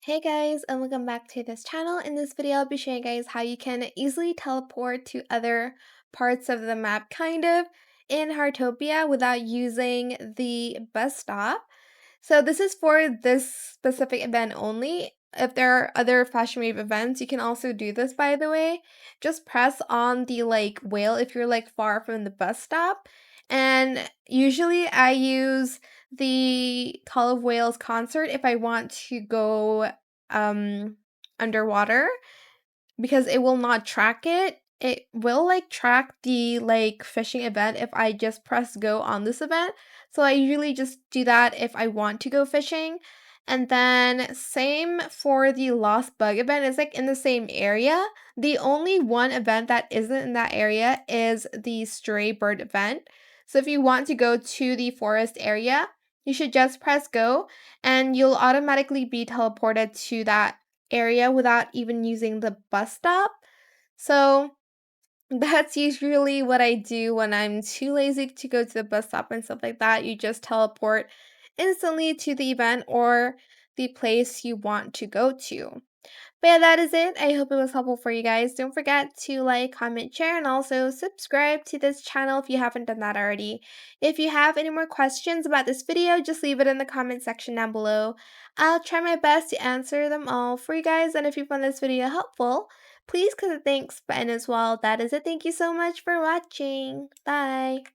Hey guys, and welcome back to this channel. In this video, I'll be showing you guys how you can easily teleport to other parts of the map, kind of, in Heartopia without using the bus stop. So this is for this specific event only. If there are other Fashionwave events, you can also do this, by the way. Just press on the whale if you're far from the bus stop. And usually I use the Call of Whales concert if I want to go um underwater because it will not track it. It will track the fishing event if I just press go on this event. So I usually just do that if I want to go fishing. And then same for the Lost Bug event. It's in the same area. The only one event that isn't in that area is the Stray Bird event. So if you want to go to the forest area, you should just press go and you'll automatically be teleported to that area without even using the bus stop. So that's usually what I do when I'm too lazy to go to the bus stop and stuff like that. You just teleport instantly to the event or the place you want to go to. But yeah, that is it. I hope it was helpful for you guys. Don't forget to like, comment, share, and also subscribe to this channel if you haven't done that already. If you have any more questions about this video, just leave it in the comment section down below. I'll try my best to answer them all for you guys, and if you found this video helpful, please click the thanks button as well. That is it. Thank you so much for watching. Bye!